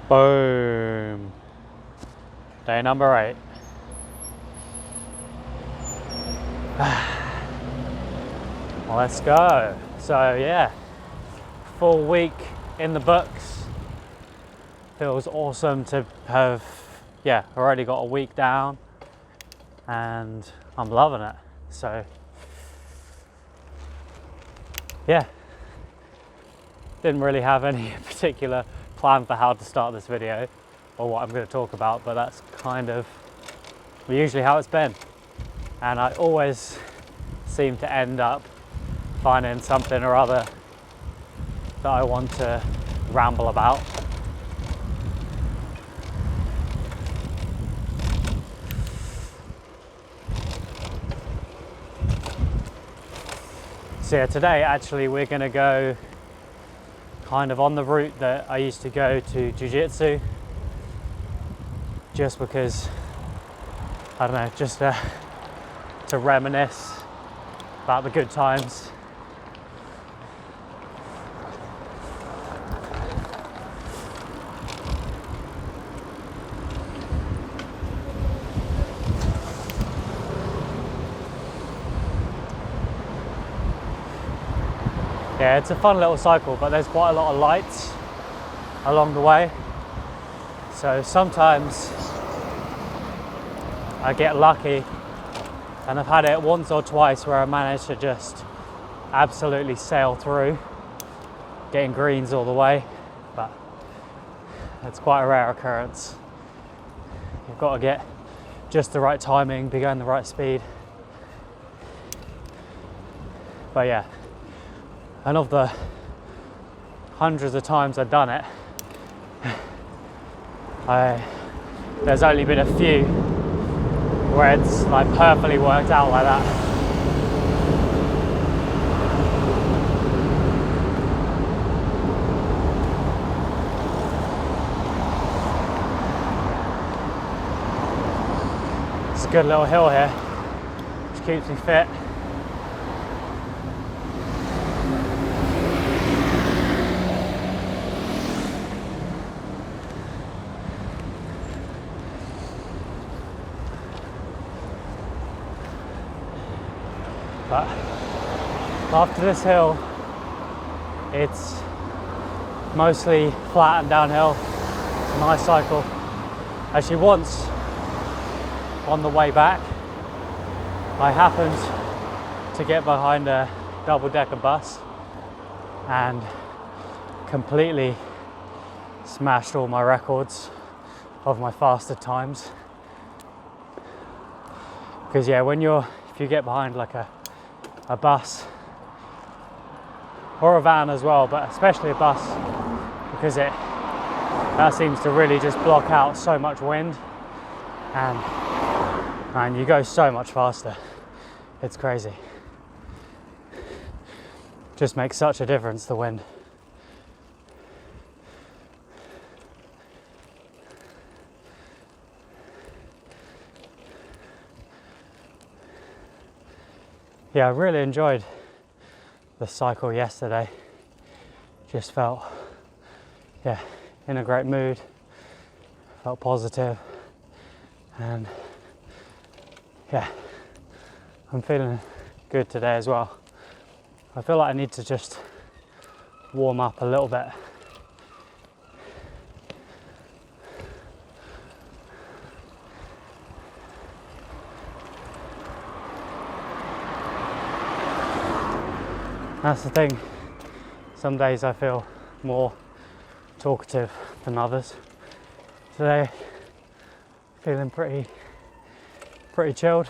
Boom. Day number 8. Well, let's go. So yeah, full week in the books. Feels awesome to have, already got a week down and I'm loving it. So yeah, didn't really have any particular plan for how to start this video or what I'm going to talk about, but that's kind of usually how it's been, and I always seem to end up finding something or other that I want to ramble about. So yeah, today actually we're going to go kind of on the route that I used to go to Jiu Jitsu, just because, I don't know, just to reminisce about the good times. Yeah, it's a fun little cycle, but there's quite a lot of lights along the way. So sometimes I get lucky, and I've had it once or twice where I managed to just absolutely sail through, getting greens all the way, but it's quite a rare occurrence. You've got to get just the right timing, be going the right speed. But yeah, and of the hundreds of times I've done it, there's only been a few where it's like perfectly worked out like that. It's a good little hill here, which keeps me fit. But after this hill, it's mostly flat and downhill. It's a nice cycle. Actually, once on the way back, I happened to get behind a double-decker bus and completely smashed all my records of my faster times. Because yeah, if you get behind like a bus or a van as well, but especially a bus, because that seems to really just block out so much wind, and you go so much faster. It's crazy. Just makes such a difference, the wind. Yeah, I really enjoyed the cycle yesterday. Just felt, in a great mood, felt positive, and I'm feeling good today as well. I feel like I need to just warm up a little bit. That's the thing, some days I feel more talkative than others. Today, feeling pretty chilled.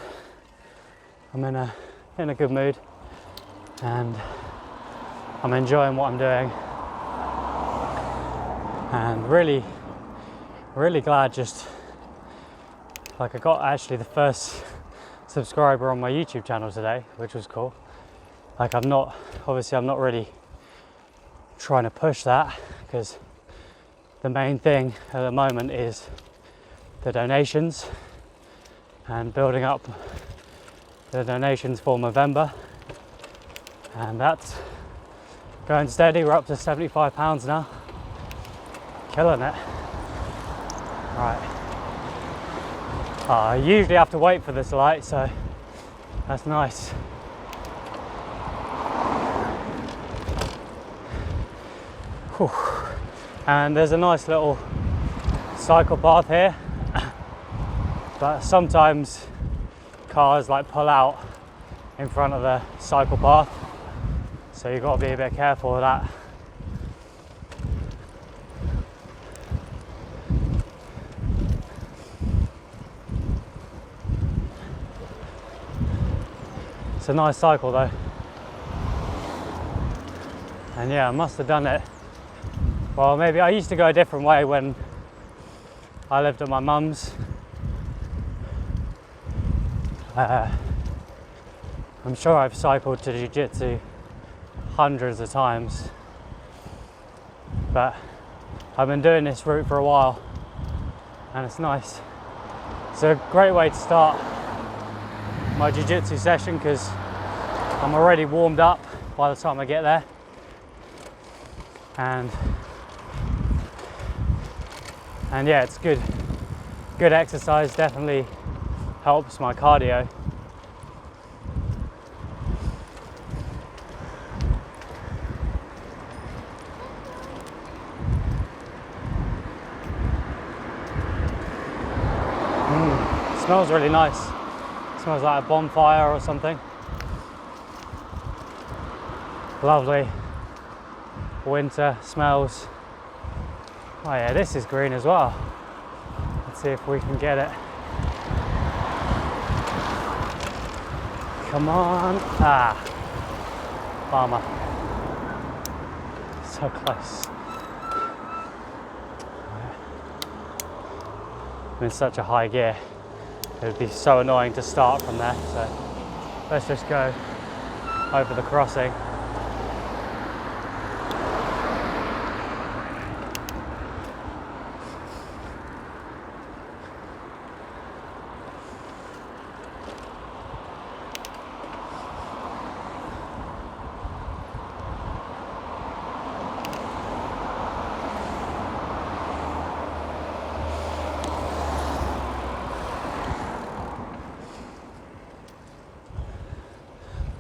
I'm in a good mood, and I'm enjoying what I'm doing, and really glad, just like I got actually the first subscriber on my YouTube channel today, which was cool. Like I'm not really trying to push that, because the main thing at the moment is the donations and building up the donations for November, and that's going steady. We're up to £75 now, killing it. Right. I usually have to wait for this light, so that's nice. Whew. And there's a nice little cycle path here, but sometimes cars like pull out in front of the cycle path, so you've got to be a bit careful of that. It's a nice cycle though, and yeah, I must have done it. Well, maybe I used to go a different way when I lived at my mum's. I'm sure I've cycled to Jiu Jitsu hundreds of times, but I've been doing this route for a while and it's nice. It's a great way to start my Jiu Jitsu session because I'm already warmed up by the time I get there, and yeah, it's good exercise, definitely helps my cardio. Smells really nice. Smells like a bonfire or something. Lovely winter smells. Oh yeah, this is green as well. Let's see if we can get it. Come on. Ah, bummer. So close. I'm in such a high gear. It would be so annoying to start from there, so let's just go over the crossing.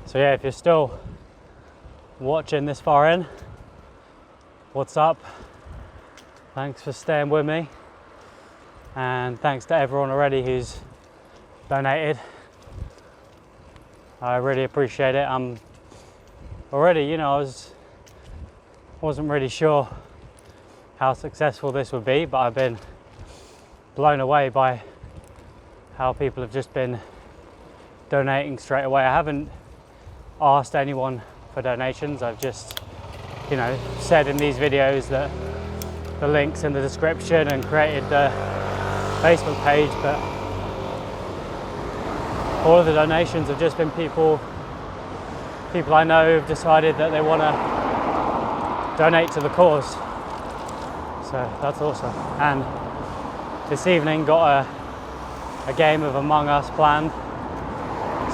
So yeah, if you're still watching this far in, what's up? Thanks for staying with me, and thanks to everyone already who's donated. I really appreciate it. I'm already, I wasn't really sure how successful this would be, but I've been blown away by how people have just been donating straight away. I haven't asked anyone for donations. I've just, said in these videos that the link's in the description and created the Facebook page, but all of the donations have just been people I know who've decided that they want to donate to the cause. So that's awesome. And this evening got a game of Among Us planned,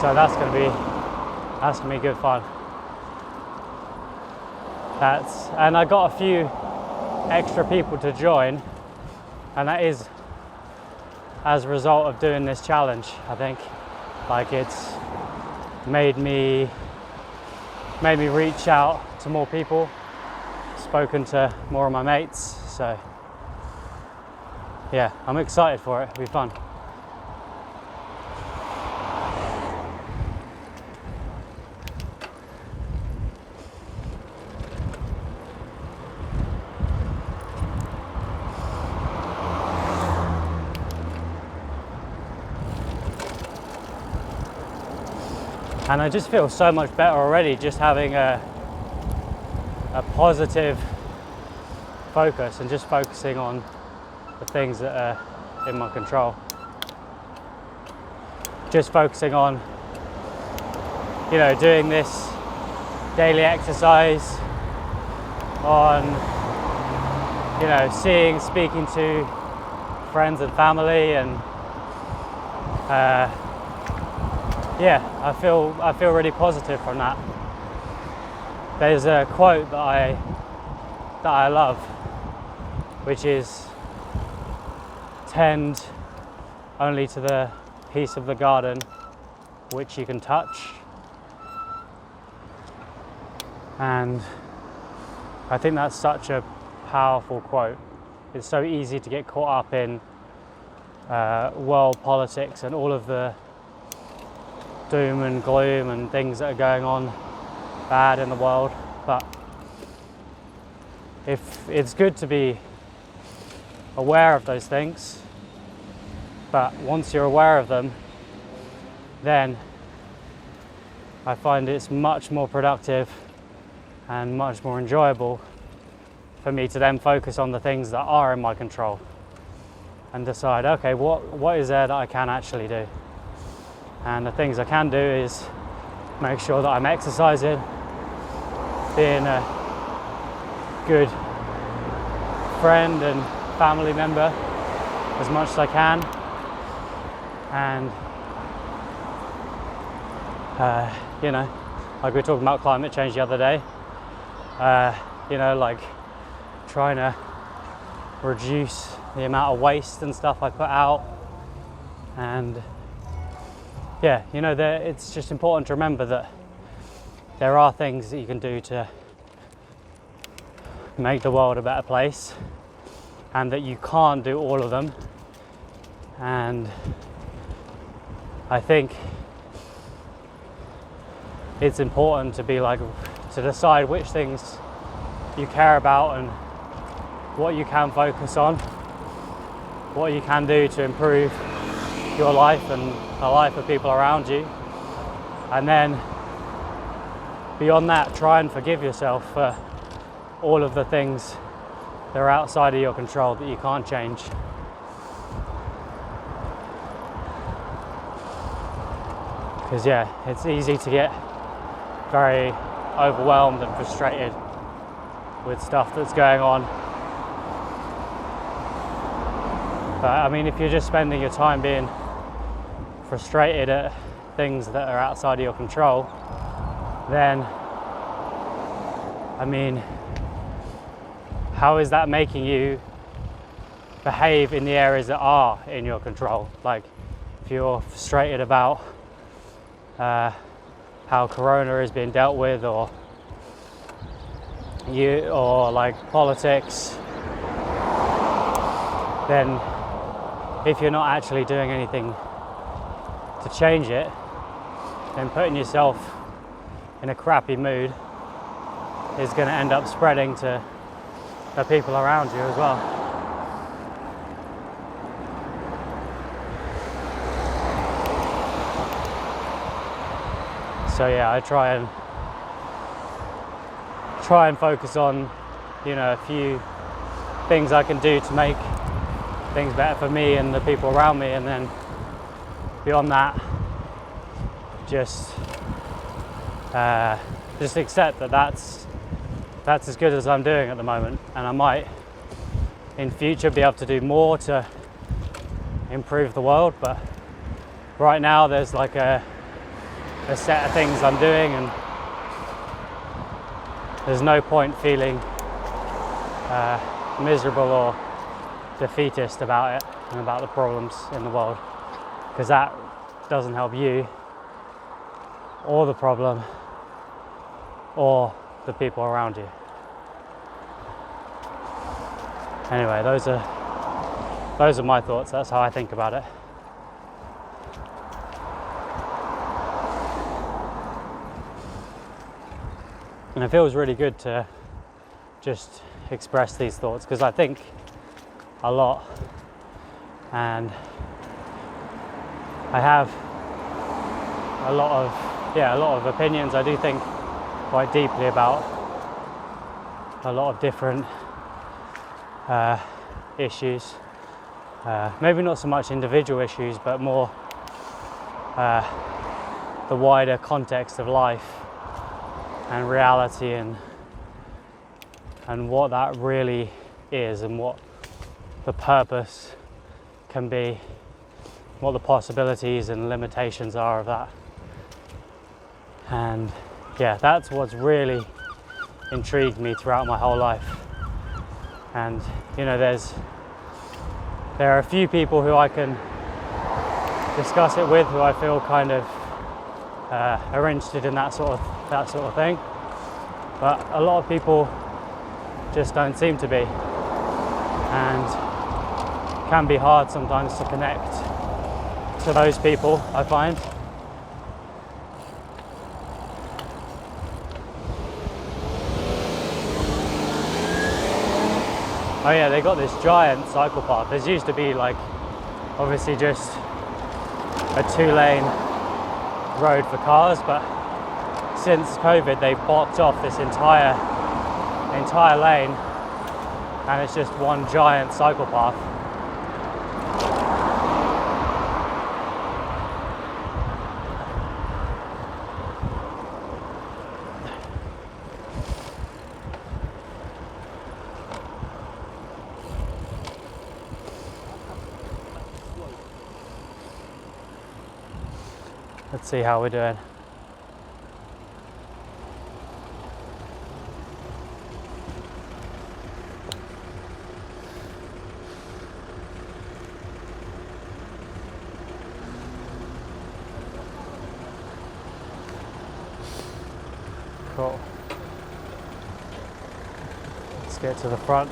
so that's gonna be good fun. And I got a few extra people to join, and that is as a result of doing this challenge. I think it's made me reach out to more people, spoken to more of my mates, so yeah, I'm excited for it. It'll be fun. And I just feel so much better already, just having a positive focus and just focusing on the things that are in my control. Just focusing on, doing this daily exercise, on, speaking to friends and family, and yeah, I feel really positive from that. There's a quote that I love, which is tend only to the piece of the garden which you can touch. And I think that's such a powerful quote. It's so easy to get caught up in world politics and all of the doom and gloom and things that are going on bad in the world, but if it's good to be aware of those things, but once you're aware of them, then I find it's much more productive and much more enjoyable for me to then focus on the things that are in my control and decide, okay, what is there that I can actually do? And the things I can do is make sure that I'm exercising, being a good friend and family member as much as I can, and you know, like we were talking about climate change the other day, you know, like trying to reduce the amount of waste and stuff I put out. And yeah, you know, it's just important to remember that there are things that you can do to make the world a better place, and that you can't do all of them. And I think it's important to be like, to decide which things you care about and what you can focus on, what you can do to improve your life and the life of people around you. And then beyond that, try and forgive yourself for all of the things that are outside of your control that you can't change. Because yeah, it's easy to get very overwhelmed and frustrated with stuff that's going on. But I mean, if you're just spending your time being frustrated at things that are outside of your control, then I mean, how is that making you behave in the areas that are in your control? Like if you're frustrated about how Corona is being dealt with, or like politics, then if you're not actually doing anything to change it, then putting yourself in a crappy mood is going to end up spreading to the people around you as well. So yeah, I try and focus on, you know, a few things I can do to make things better for me and the people around me, and then beyond that, just accept that that's as good as I'm doing at the moment, and I might in future be able to do more to improve the world, but right now there's like a set of things I'm doing, and there's no point feeling miserable or defeatist about it and about the problems in the world, because that doesn't help you or the problem or the people around you. Anyway, those are my thoughts. That's how I think about it. And it feels really good to just express these thoughts, because I think a lot, and I have a lot of opinions. I do think quite deeply about a lot of different issues, maybe not so much individual issues, but more the wider context of life and reality, and what that really is, and what the purpose can be, what the possibilities and limitations are of that. And yeah, that's what's really intrigued me throughout my whole life. And you know, there's there are a few people who I can discuss it with, who I feel kind of are interested in that sort of thing. But a lot of people just don't seem to be, and can be hard sometimes to connect to those people, I find. Oh yeah, they got this giant cycle path. There used to be like obviously just a 2-lane road for cars, but since COVID they blocked off this entire lane, and it's just one giant cycle path. Let's see how we're doing. Cool. Let's get to the front.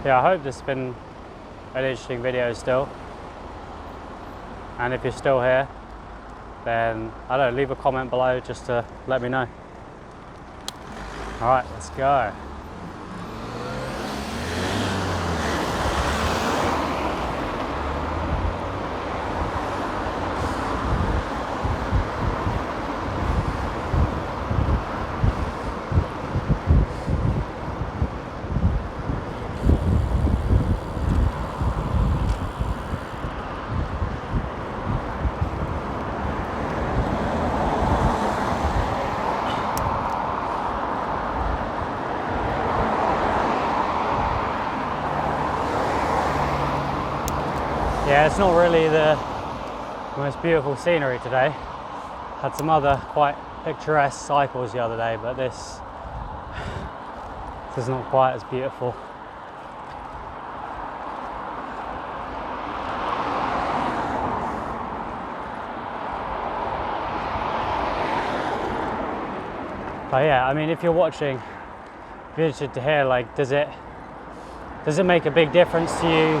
Yeah, I hope this has been an interesting video still. And if you're still here, then I don't know, leave a comment below just to let me know. All right, let's go. Yeah, it's not really the most beautiful scenery today. Had some other quite picturesque cycles the other day, but this is not quite as beautiful. But yeah, I mean, if you're watching, if you're interested to hear, like, does it make a big difference to you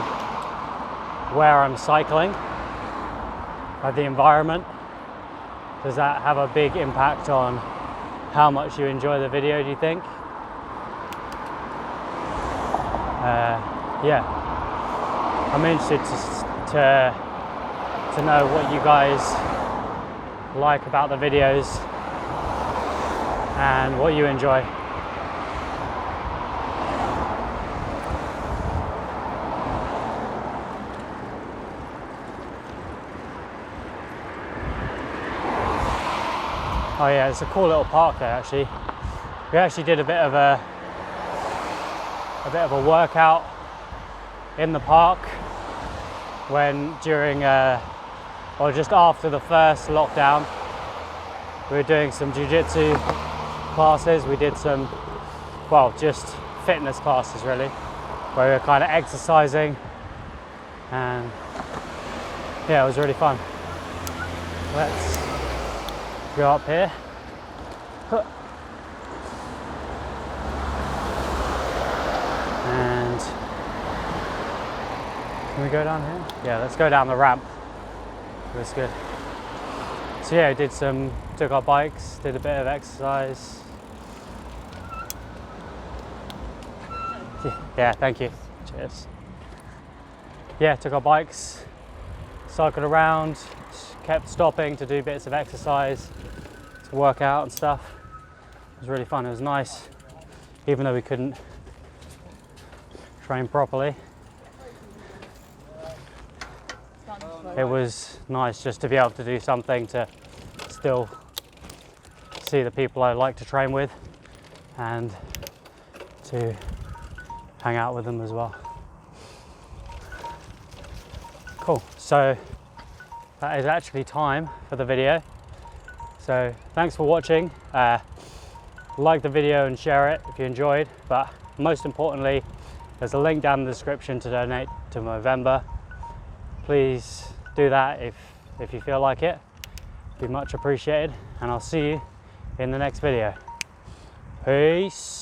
where I'm cycling, like the environment? Does that have a big impact on how much you enjoy the video, do you think? Yeah, I'm interested to know what you guys like about the videos and what you enjoy. Oh yeah, it's a cool little park there actually. We actually did a bit of a workout in the park or just after the first lockdown. We were doing some Jiu Jitsu classes. We did some, well, just fitness classes really, where we were kind of exercising, and yeah, it was really fun. Let's go up here. And can we go down here? Yeah, let's go down the ramp. That's good. So yeah, took our bikes, did a bit of exercise. Yeah, thank you. Cheers. Yeah, took our bikes, cycled around, kept stopping to do bits of exercise, to work out and stuff. It was really fun. It was nice, even though we couldn't train properly. It was nice just to be able to do something to still see the people I like to train with, and to hang out with them as well. Cool, so that is actually time for the video. So thanks for watching. Like the video and share it if you enjoyed, but most importantly, there's a link down in the description to donate to Movember. Please do that if you feel like it. Be much appreciated, and I'll see you in the next video. Peace.